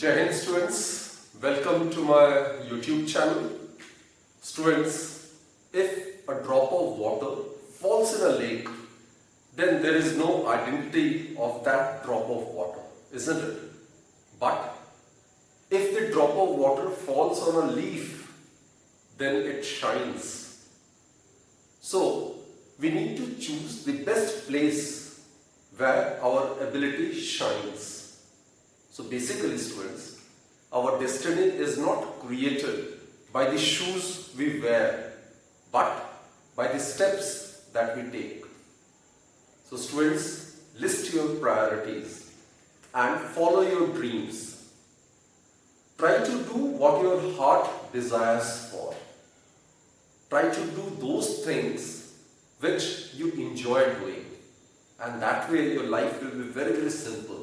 Jai Hind students, welcome to my YouTube channel. Students, if a drop of water falls in a lake, then there is no identity of that drop of water, isn't it? But if the drop of water falls on a leaf, then it shines. So, we need to choose the best place where our ability shines. So basically students, our destiny is not created by the shoes we wear, but by the steps that we take. So students, list your priorities and follow your dreams. Try to do what your heart desires for. Try to do those things which you enjoy doing, and that way your life will be very, very simple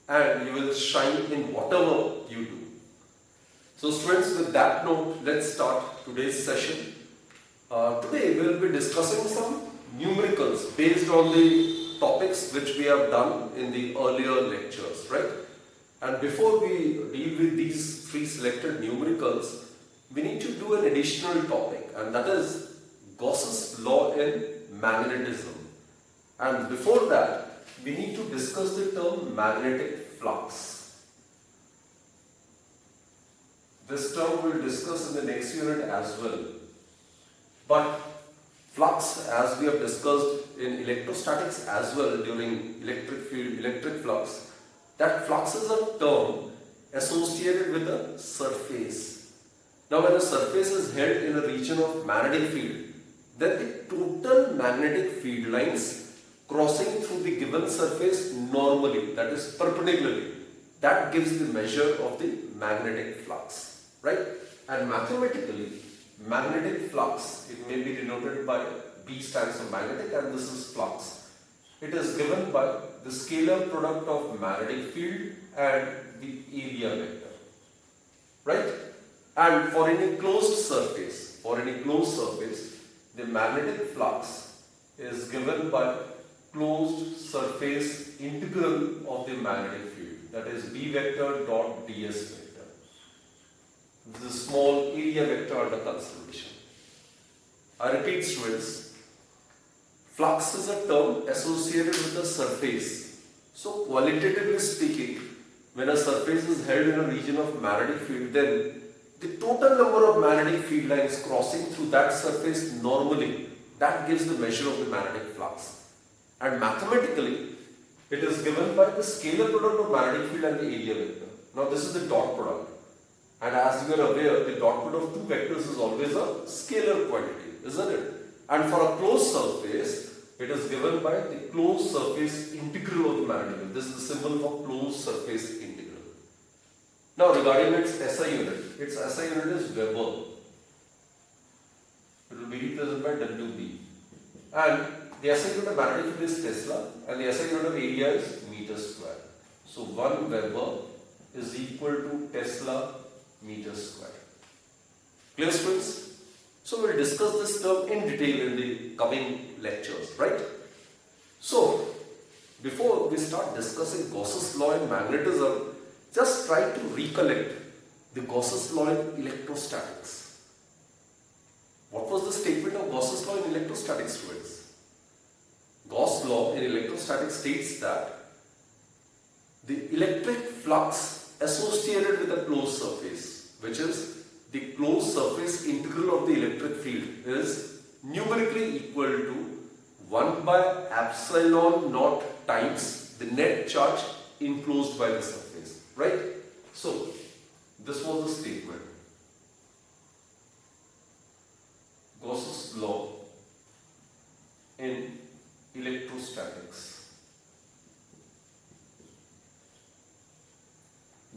and you will shine in whatever you do. So students, with that note, let's start today's session. Today we will be discussing some numericals based on the topics which we have done in the earlier lectures, right? And before we deal with these three selected numericals, we need to do an additional topic, and that is Gauss's law in magnetism. And before that, we need to discuss the term magnetic flux. This term we will discuss in the next unit as well. But flux, as we have discussed in electrostatics as well during electric field, electric flux, that flux is a term associated with a surface. Now when a surface is held in a region of magnetic field, then the total magnetic field lines crossing through the given surface normally, that is perpendicularly, that gives the measure of the magnetic flux, right? And mathematically, magnetic flux, it may be denoted by B stands for magnetic and this is flux. It is given by the scalar product of magnetic field and the area vector, right? And for any closed surface, the magnetic flux is given by closed surface integral of the magnetic field, that is B vector dot ds vector. This is a small area vector under consideration. I repeat students, flux is a term associated with a surface. So qualitatively speaking, when a surface is held in a region of magnetic field, then the total number of magnetic field lines crossing through that surface normally, that gives the measure of the magnetic flux. And mathematically, it is given by the scalar product of magnetic field and the area vector. Now this is the dot product. And as you are aware, the dot product of two vectors is always a scalar quantity, isn't it? And for a closed surface, it is given by the closed surface integral of the magnetic field. This is the symbol for closed surface integral. Now regarding its SI unit is Weber. It will be represented by WB. And the SI unit of magnetic field is Tesla and the SI unit of area is meter square. So 1 Weber is equal to Tesla meter square. Clear students? So we will discuss this term in detail in the coming lectures, right? So before we start discussing Gauss's law in magnetism, just try to recollect the Gauss's law in electrostatics. What was the statement of Gauss's law in electrostatics, students? Gauss law in electrostatics states that the electric flux associated with a closed surface, which is the closed surface integral of the electric field, is numerically equal to 1 by epsilon naught times the net charge enclosed by the surface, right? So this was the statement. Gauss's law in electrostatics.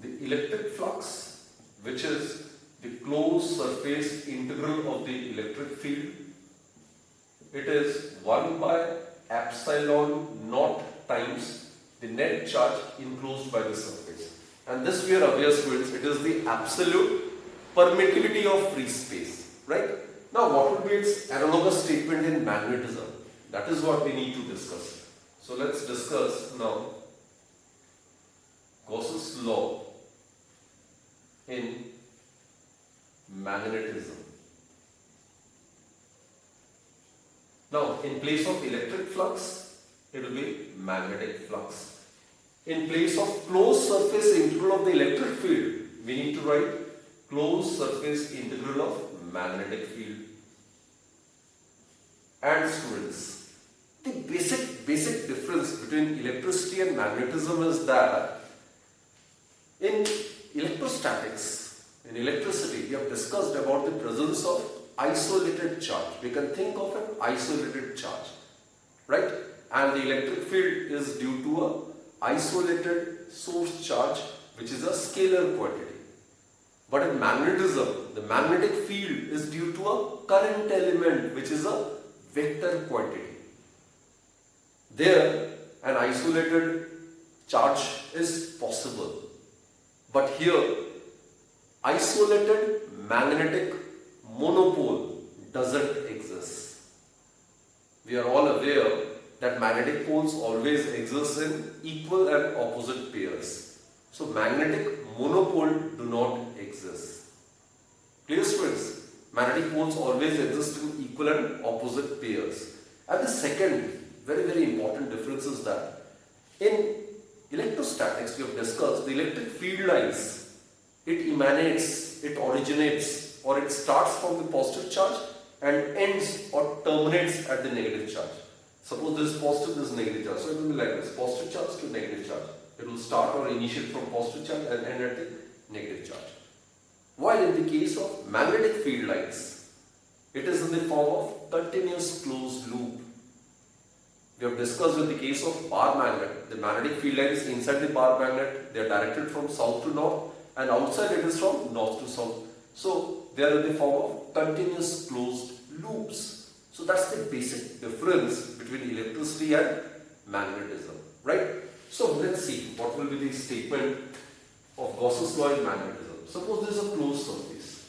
The electric flux, which is the closed surface integral of the electric field, it is 1 by epsilon naught times the net charge enclosed by the surface. And this we are aware, students, it is the absolute permittivity of free space, right? Now what would be its analogous statement in magnetism? That is what we need to discuss. So let's discuss now Gauss's law in magnetism. Now, in place of electric flux, it will be magnetic flux. In place of closed surface integral of the electric field, we need to write closed surface integral of magnetic field. And students, the basic difference between electricity and magnetism is that in electrostatics, in electricity, we have discussed about the presence of isolated charge. We can think of an isolated charge, right? And the electric field is due to a isolated source charge, which is a scalar quantity. But in magnetism, the magnetic field is due to a current element, which is a vector quantity. There, an isolated charge is possible. But here, isolated magnetic monopole doesn't exist. We are all aware that magnetic poles always exist in equal and opposite pairs. So magnetic monopole do not exist. Clear, students? Magnetic poles always exist in equal and opposite pairs. And the second very important difference is that in electrostatics, we have discussed the electric field lines. It emanates, it originates, or it starts from the positive charge and ends or terminates at the negative charge. Suppose this is positive, this is negative charge. So it will be like this, positive charge to negative charge. It will start or initiate from positive charge and end at the negative charge. While in the case of magnetic field lines, it is in the form of continuous closed loop. We have discussed in the case of bar magnet, the magnetic field line is inside the bar magnet, they are directed from south to north, and outside it is from north to south. So they are in the form of continuous closed loops. So that's the basic difference between electricity and magnetism, right? So let's see what will be the statement of Gauss Law in magnetism. Suppose there is a closed surface.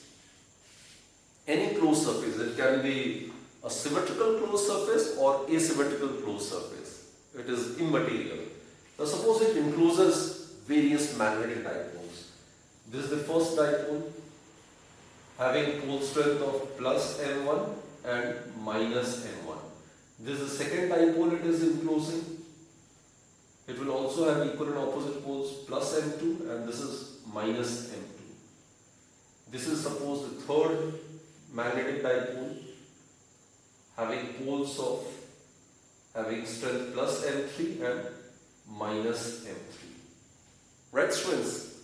Any closed surface, it can be a symmetrical closed surface or asymmetrical closed surface. It is immaterial. Now suppose it encloses various magnetic dipoles. This is the first dipole having pole strength of plus M1 and minus M1. This is the second dipole it is enclosing. It will also have equal and opposite poles, plus M2, and this is minus M2. This is suppose the third magnetic dipole having poles of having strength plus M3 and minus M3. Right, students?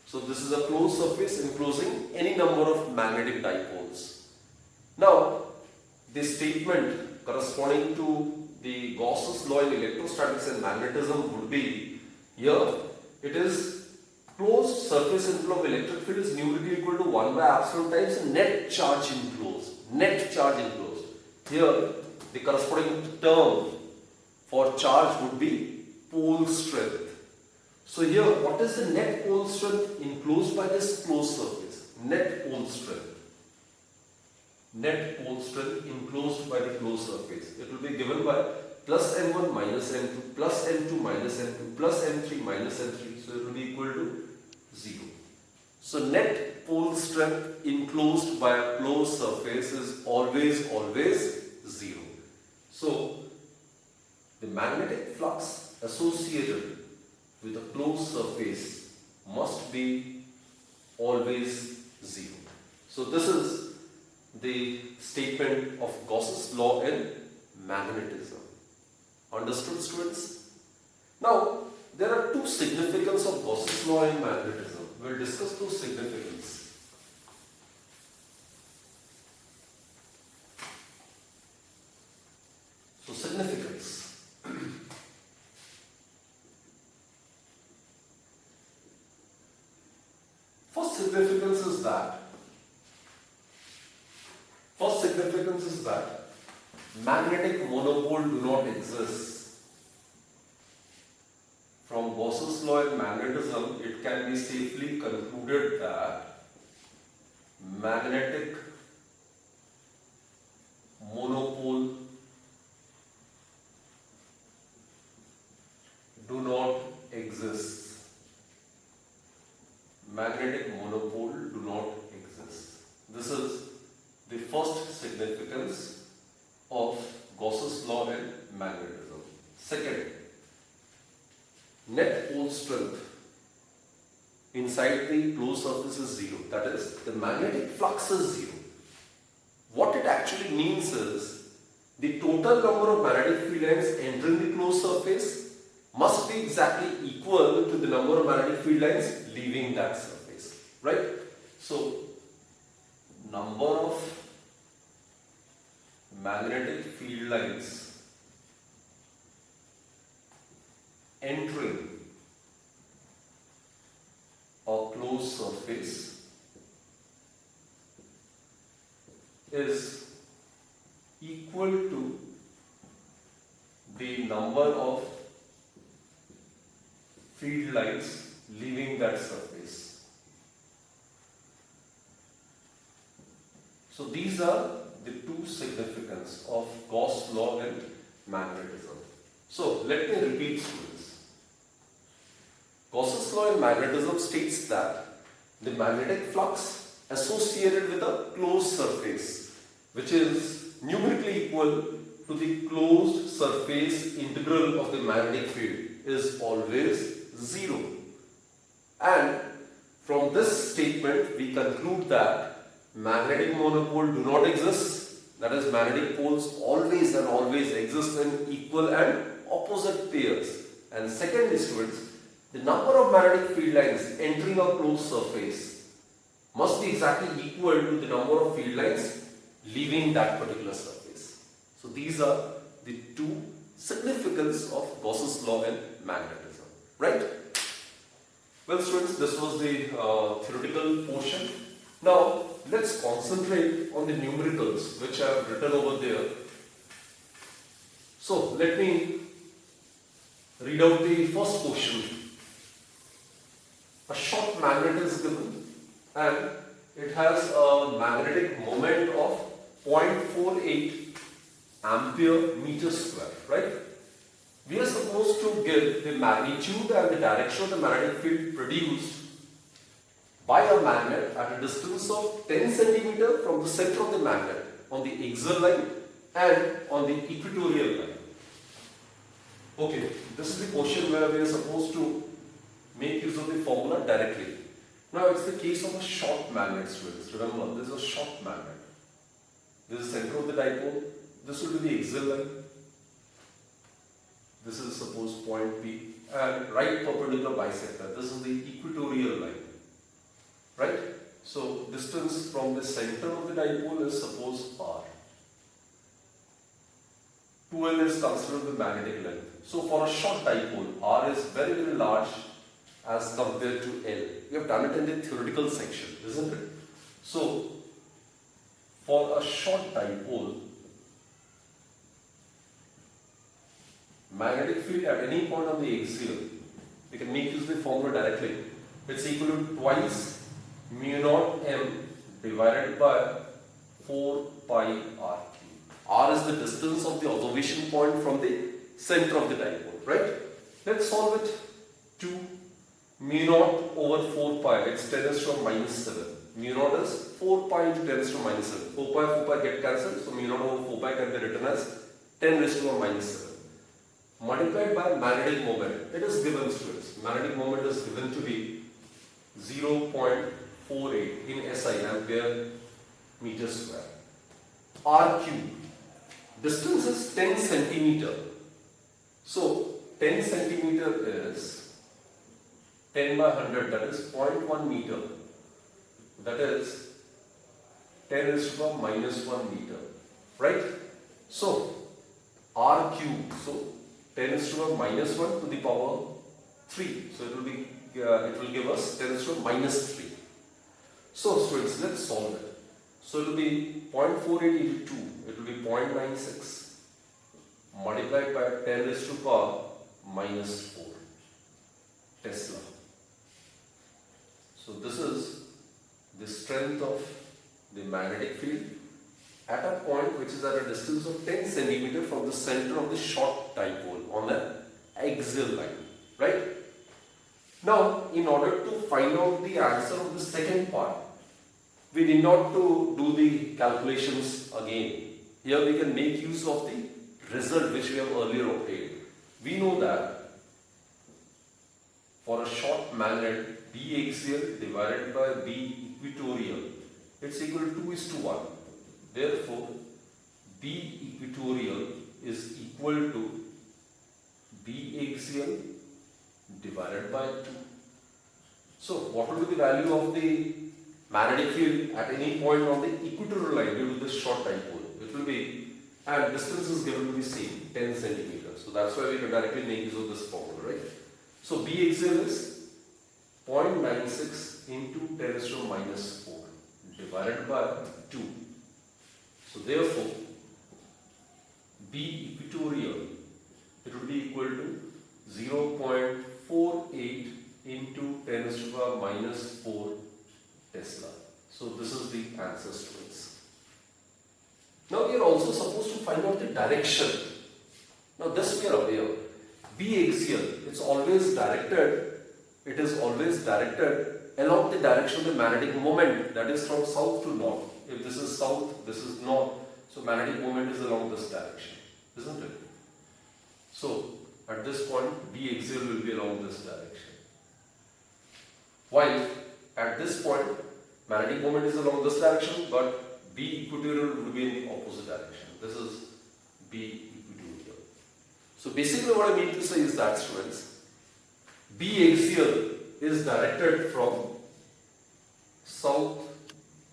So this is a closed surface enclosing any number of magnetic dipoles. Now, this statement corresponding to the Gauss Law in electrostatics and magnetism would be, here it is closed surface integral of electric field is numerically equal to 1 by epsilon times net charge enclosed. Net charge enclosed. Here the corresponding term for charge would be pole strength. So here what is the net pole strength enclosed by this closed surface? Net pole strength. Net pole strength enclosed by the closed surface. It will be given by plus M1 minus M2 plus M2 minus M2 plus M3 minus M3. So it will be equal to 0. So net pole strength enclosed by a closed surface is always 0. So the magnetic flux associated with a closed surface must be always 0. So this is the statement of Gauss' law in magnetism. Understood, students? Now, there are two significances of Gauss' law in magnetism. We will discuss those significances. So, significance. First significance is that magnetic monopole do not exist. From Gauss' law in magnetism, it can be safely concluded that magnetic monopole do not exist. Magnetic monopole law in magnetism. Second, net pole strength inside the closed surface is 0. That is, the magnetic flux is 0. What it actually means is the total number of magnetic field lines entering the closed surface must be exactly equal to the number of magnetic field lines leaving that surface, right? So, number of magnetic field lines entering a closed surface is equal to the number of field lines leaving that surface. So these are the two significance of Gauss law in magnetism. So let me repeat, students. Gauss's law in magnetism states that the magnetic flux associated with a closed surface, which is numerically equal to the closed surface integral of the magnetic field, is always 0. And from this statement we conclude that magnetic monopole do not exist. That is, magnetic poles always and always exist in equal and opposite pairs. And secondly, students, the number of magnetic field lines entering a closed surface must be exactly equal to the number of field lines leaving that particular surface. So these are the two significance of Gauss's law in magnetism, right? Well, students, this was the theoretical portion. Now let's concentrate on the numericals which I have written over there. So let me read out the first question. A short magnet is given and it has a magnetic moment of 0.48 ampere meter square, right? We are supposed to give the magnitude and the direction of the magnetic field produced by a magnet at a distance of 10 cm from the center of the magnet on the axial line and on the equatorial line. Okay, this is the question where we are supposed to make use of the formula directly. Now it's the case of a short magnet, students. Remember, this is a short magnet. This is the center of the dipole. This will be the axial line. This is suppose point P, and right perpendicular bisector. This is the equatorial line. Right? So distance from the center of the dipole is suppose R. 2L is considered the magnetic length. So for a short dipole, R is very, very large as compared to L. We have done it in the theoretical section, isn't it? So for a short dipole, magnetic field at any point on the axial, we can make use of the formula directly. It's equal to twice mu naught m divided by 4 pi r cube. R is the distance of the observation point from the center of the dipole, right? Let's solve it. 2 mu naught over 4 pi, it's 10 raised to the minus 7. Mu naught is 4 pi into 10 raised to the minus 7. 4 pi get cancelled, so mu naught over 4 pi can be written as 10 raised to the minus 7. Multiplied by magnetic moment. It is given, students. Magnetic moment is given to be 0.48 in SI, ampere meter square. R cube. Distance is 10 centimeter. So 10 centimeter is 10 by 100, that is 0.1 meter. That is 10 raised to the minus 1 meter. Right? So R cube. So 10 raised to the minus 1 to the power 3. So it will give us 10 raised to the minus 3. So students, let's solve it. So it will be 0.48 into 2. It will be 0.96 multiplied by 10 raised to the power minus 4 Tesla. So this is the strength of the magnetic field at a point which is at a distance of 10 centimeter from the center of the short dipole on the axial line, right? Now, in order to find out the answer of the second part, we need not to do the calculations again. Here we can make use of the result which we have earlier obtained. We know that for a short magnet, B axial divided by B equatorial, it's equal to 2:1. Therefore, B equatorial is equal to B axial divided by 2. So, what will be the value of the magnetic field at any point on the equatorial line due to this short dipole? It will be, and distance is given to be same, 10 centimeters. So, that's why we can directly make use of this formula, right? So, B axial is 0.96 into 10 raised to minus 4 divided by 2. So, therefore, B equatorial, it will be equal to 0.48 into 10 raised to power minus 4 Tesla. So, this is the answer, students. Now, we are also supposed to find out the direction. Now, this we are aware. B axial, it is always directed along the direction of the magnetic moment, that is from south to north. If this is south, this is north, so magnetic moment is along this direction, isn't it? So, at this point, B axial will be along this direction. While at this point, magnetic moment is along this direction, but B equatorial will be in the opposite direction. This is B equatorial. So basically what I mean to say is that, students, B axial is directed from south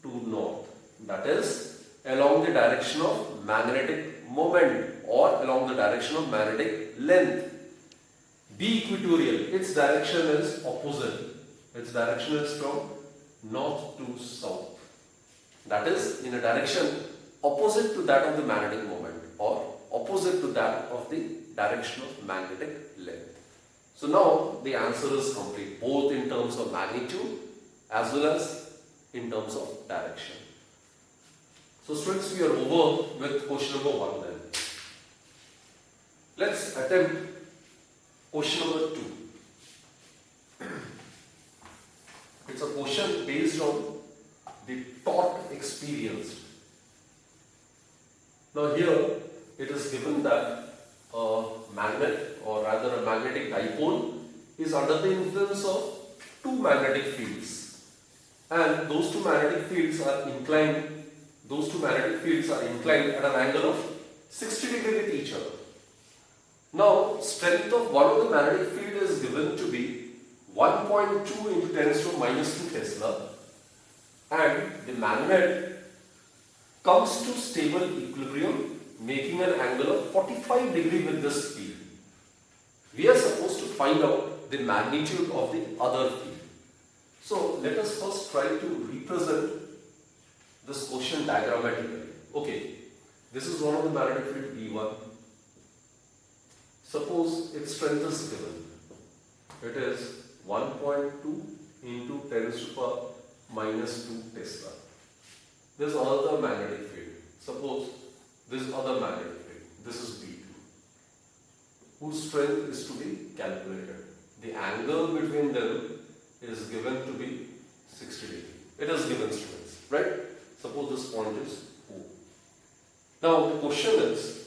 to north. That is along the direction of magnetic moment or along the direction of magnetic length. B equatorial, its direction is opposite. Its direction is from north to south. That is in a direction opposite to that of the magnetic moment or opposite to that of the direction of magnetic length. So now the answer is complete, both in terms of magnitude as well as in terms of direction. So students, we are over with question number 1 then. Let's attempt question number 2. It's a question based on the torque experienced. Now here it is given that a magnet, or rather a magnetic dipole, is under the influence of two magnetic fields, and those two magnetic fields are inclined at an angle of 60 degrees with each other. Now, strength of one of the magnetic field is given to be 1.2 into 10 raised to minus 2 Tesla, and the magnet comes to stable equilibrium, making an angle of 45 degrees with this field. We are supposed to find out the magnitude of the other field. So let us first try to represent this question diagrammatically. Okay, this is one of the magnetic field V1. Suppose its strength is given. It is 1.2 into 10 raised to power minus 2 Tesla. There is another magnetic field. Suppose this other magnetic field. This is V2, whose strength is to be calculated. The angle between them is given to be 60 degrees. It is given, students, right? Suppose this point is O. Now the question is,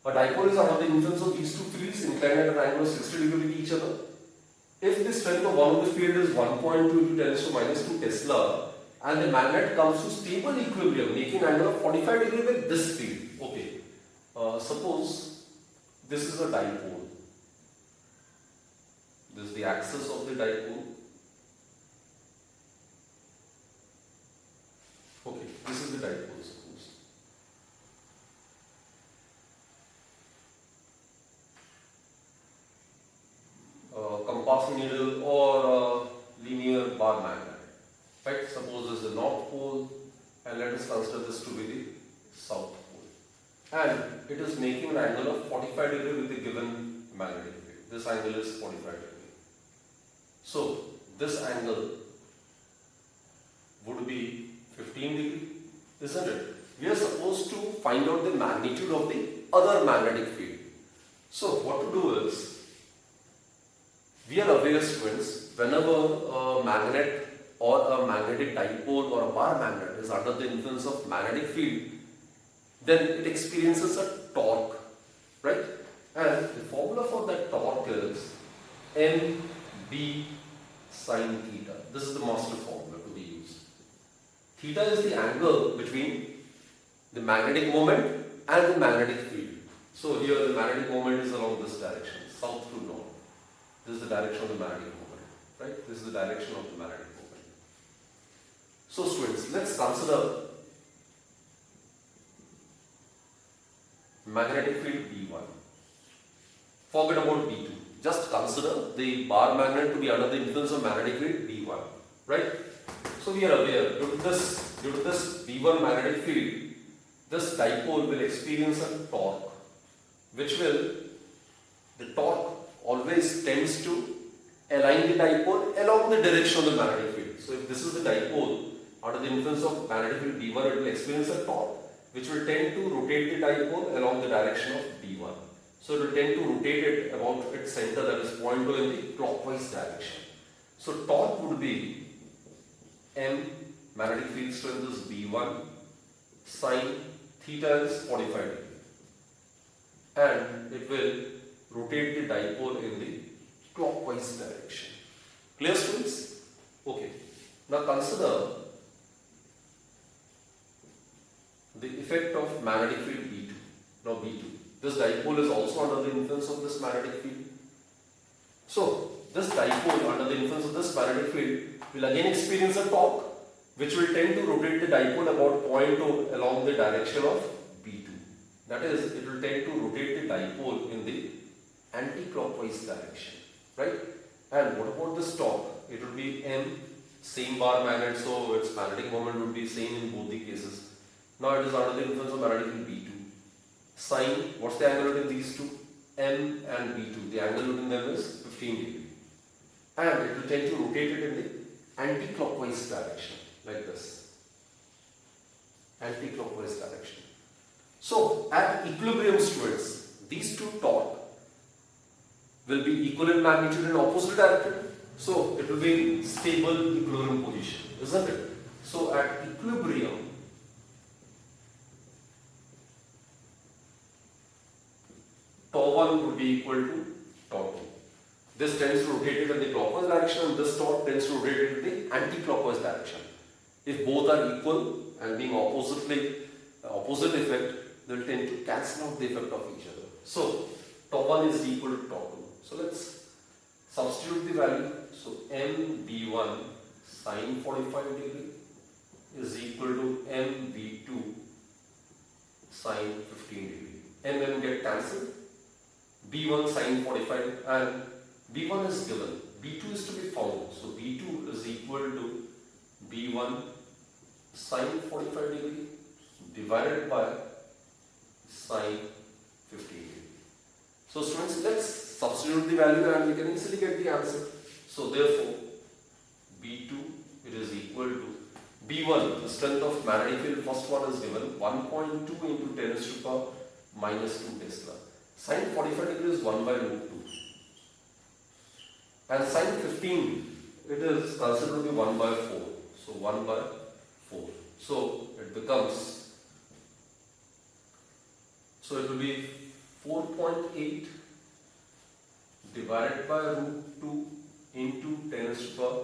a dipole is under the influence of these two fields inclined at an angle of 60 degrees with each other. If the strength of one of the field is 1.2 into 10 raised to minus 2 Tesla, and the magnet comes to stable equilibrium, making angle of 45 degrees with this field. Okay, suppose this is a dipole. This is the axis of the dipole. Okay, this is the dipole, suppose. Compass needle or linear bar magnet. Right? Suppose this is the north pole, and let us consider this to be the south pole. And it is making an angle of 45 degrees with the given magnetic field. This angle is 45 degrees. So this angle would be 15 degrees, isn't it? We are supposed to find out the magnitude of the other magnetic field. So what to do is, we are aware, students, whenever a magnet or a magnetic dipole or a bar magnet is under the influence of magnetic field, then it experiences a torque, right? And the formula for that torque is mb sine theta. This is the master formula to be used. Theta is the angle between the magnetic moment and the magnetic field. So here the magnetic moment is along this direction, south to north. This is the direction of the magnetic moment, right? This is the direction of the magnetic moment. So students, let's consider magnetic field B1. Forget about B2. Just consider the bar magnet to be under the influence of magnetic field B1, right? So we are aware due to this B1 magnetic field, this dipole will experience a torque, the torque always tends to align the dipole along the direction of the magnetic field. So if this is the dipole under the influence of magnetic field B1, it will experience a torque which will tend to rotate the dipole along the direction of B1. So it will tend to rotate it about its center, that is point 2, in the clockwise direction. So torque would be M, magnetic field strength is B1, sine theta is 45 degree, and it will rotate the dipole in the clockwise direction. Clear, students? Okay. Now consider the effect of magnetic field B2. Now B2. This dipole is also under the influence of this magnetic field. So this dipole under the influence of this magnetic field will again experience a torque which will tend to rotate the dipole about 0.2 along the direction of B2. That is, it will tend to rotate the dipole in the anti-clockwise direction, right? And what about this torque? It will be M, same bar magnet, so its magnetic moment would be same in both the cases. Now it is under the influence of magnetic field B2. Sine, what's the angle between these two? M and B2. The angle between them is 15 degree. And it will tend to rotate it in the anti-clockwise direction, like this. Anti-clockwise direction. So at equilibrium, students, these two torque will be equal in magnitude and opposite directed. So it will be in stable equilibrium position, isn't it? So at equilibrium, tau 1 would be equal to tau 2. This tends to rotate it in the clockwise direction and this torque tends to rotate it in the anti-clockwise direction. If both are equal and being opposite effect, they will tend to cancel out the effect of each other. So tau 1 is equal to tau 2. So let's substitute the value. So MB1 sine 45 degree is equal to MB2 sine 15 degree. M get cancelled. B1 sine 45 and B1 is given. B2 is to be found. So B2 is equal to B1 sine 45 degree divided by sine 15 degree. So students, let's substitute the value and we can easily get the answer. So therefore, B2, it is equal to B1, the strength of magnetic field, first one is given 1.2 into 10 raised to power minus 2 Tesla. Sine 45 degree is 1 by root 2. And sine 15, it is considered to be 1 by 4. So 1 by 4. So it becomes, so it will be 4.8 divided by root 2 into 10 raised to power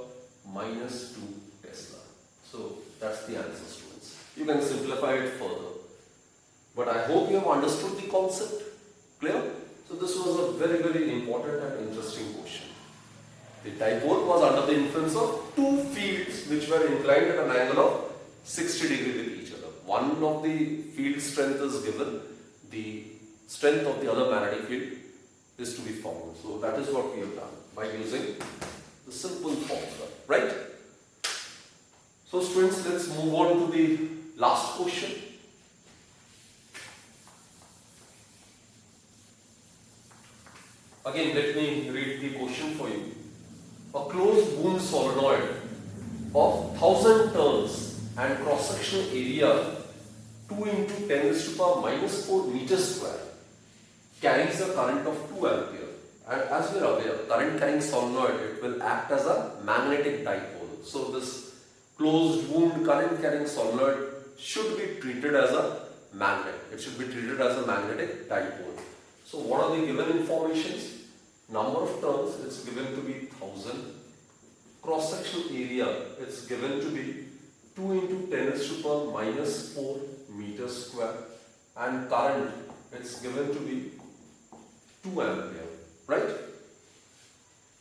minus 2 Tesla. So that's the answer, students. You can simplify it further. But I hope you have understood the concept. Clear? So this was a very, very important and interesting question. The dipole was under the influence of two fields which were inclined at an angle of 60 degree with each other. One of the field strength is given, the strength of the other magnetic field is to be found. So that is what we have done by using the simple formula, right? So students, let's move on to the last question. Again, let me read the question for you. A closed wound solenoid of 1000 turns and cross-sectional area 2 into 10 raised to power minus 4 meters square carries a current of 2 ampere. And as we are aware, current carrying solenoid, it will act as a magnetic dipole. So this closed wound current carrying solenoid should be treated as a magnet. It should be treated as a magnetic dipole. So what are the given informations? Number of turns, it's given to be 1000. Cross-sectional area, it's given to be 2 into 10 raised to power minus 4 meters square. And current, it's given to be 2 ampere, right?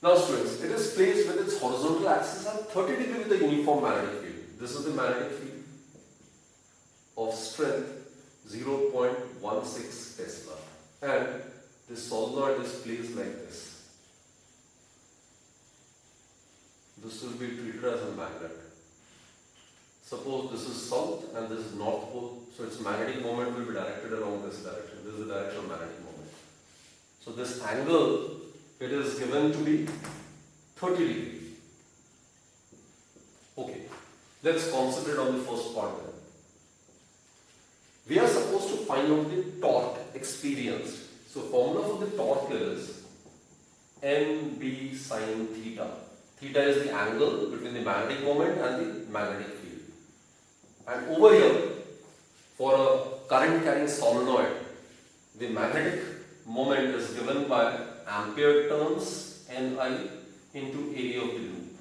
Now students, it is placed with its horizontal axis at 30 degree with a uniform magnetic field. This is the magnetic field of strength 0.16 Tesla, and the solenoid is placed like this. This will be treated as a magnet. Suppose this is south and this is north pole, so its magnetic moment will be directed along this direction. This is the direction of magnetic moment. So this angle, it is given to be 30 degree. Okay, let's concentrate on the first part then. We are supposed to find out the torque experienced. So formula for the torque is mb sine theta. Theta is the angle between the magnetic moment and the magnetic field. And over here, for a current carrying solenoid, the magnetic moment is given by ampere turns Ni into area of the loop,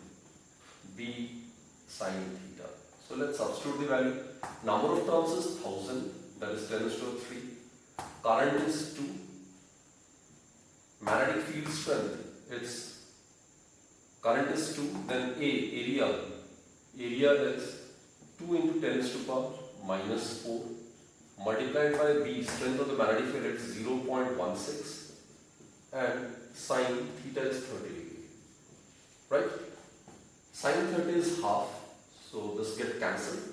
B sine theta. So let's substitute the value. Number of turns is 1000, that is 10 raised to 3. Current is 2. Magnetic field strength, its current is 2, then area is 2 into 10 raised to power minus 4 multiplied by B, strength of the magnetic field, it is 0.16, and sine theta is 30 degree, right? Sine 30 is half, so this gets cancelled.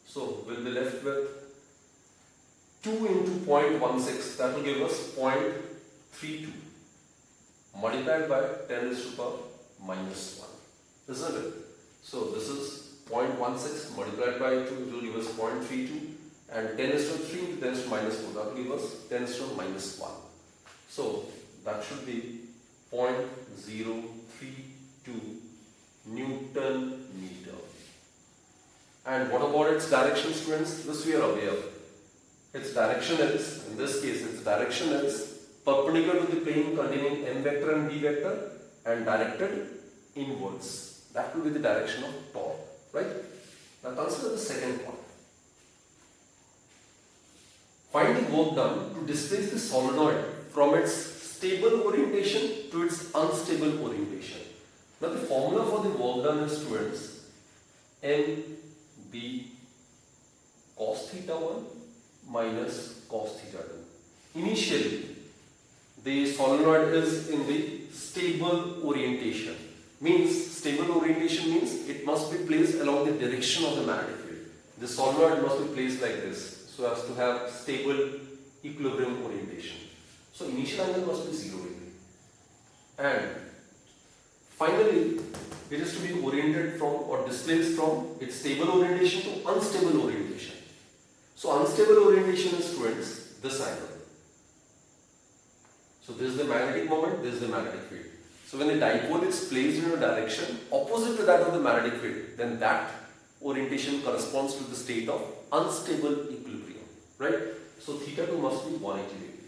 So we'll be left with 2 into 0.16, that will give us 0.32 multiplied by 10 raised to power minus 1, isn't it? So this is 0.16 multiplied by 2, it will give us 0.32, and 10 raised to 3 into 10 raised to minus 4, that will give us 10 raised to minus 1. So that should be 0.032 Newton meter. And what about its direction, students? This we are aware of. Its direction is, in this case, its direction is perpendicular to the plane containing m vector and b vector and directed inwards. That will be the direction of torque, right? Now consider the second part. Find the work done to displace the solenoid from its stable orientation to its unstable orientation. Now the formula for the work done is, students, mb cos theta 1 minus cos theta 2. Initially, the solenoid is in the stable orientation. Stable orientation means it must be placed along the direction of the magnetic field. The solenoid must be placed like this, so as to have stable equilibrium orientation. So initial angle must be 0 degree. And finally, it is to be oriented from or displaced from its stable orientation to unstable orientation. So unstable orientation is, students, this angle. So this is the magnetic moment, this is the magnetic field. So when the dipole is placed in a direction opposite to that of the magnetic field, then that orientation corresponds to the state of unstable equilibrium, right? So theta 2 must be 180 degree.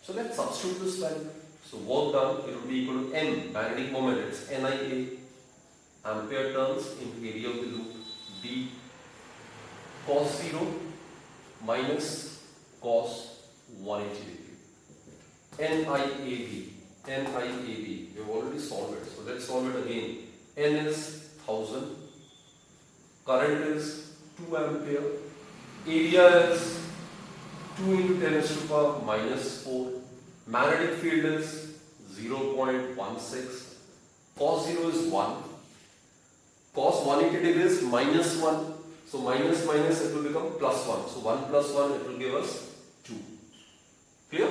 So let's substitute this value. So work done, it will be equal to M, magnetic moment, it's Nia, ampere turns into area of the loop, B cos 0 minus cos 180 degree. NIAB, we have already solved it, so let's solve it again. N is 1000, current is 2 ampere, area is 2 into 10 raised to power minus 4, magnetic field is 0.16, cos 0 is 1, cos 180 degrees minus 1, so minus minus it will become plus 1, so 1 plus 1 it will give us 2. Clear?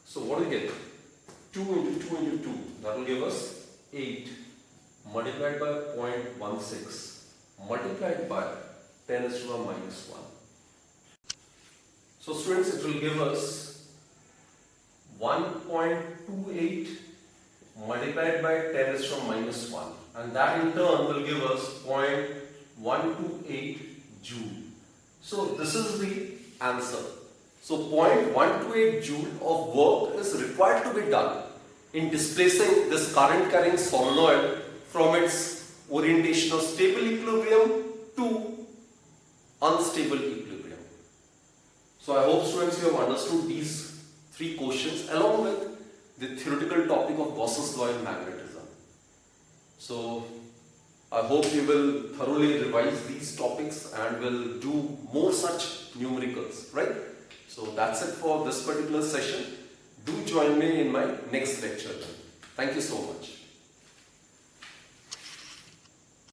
So what do we get? 2 into 2 into 2, that will give us 8 multiplied by 0.16 multiplied by 10 raised to the minus 1. So students, it will give us 1.28 multiplied by 10 raised to the minus 1, and that in turn will give us 0.128 joule. So this is the answer. So 0.128 joule of work is required to be done in displacing this current carrying solenoid from its orientation of stable equilibrium to unstable equilibrium. So I hope students you have understood these three questions along with the theoretical topic of Gauss's law in magnetism. So I hope you will thoroughly revise these topics and will do more such numericals, right? So that's it for this particular session. Do join me in my next lecture. Thank you so much.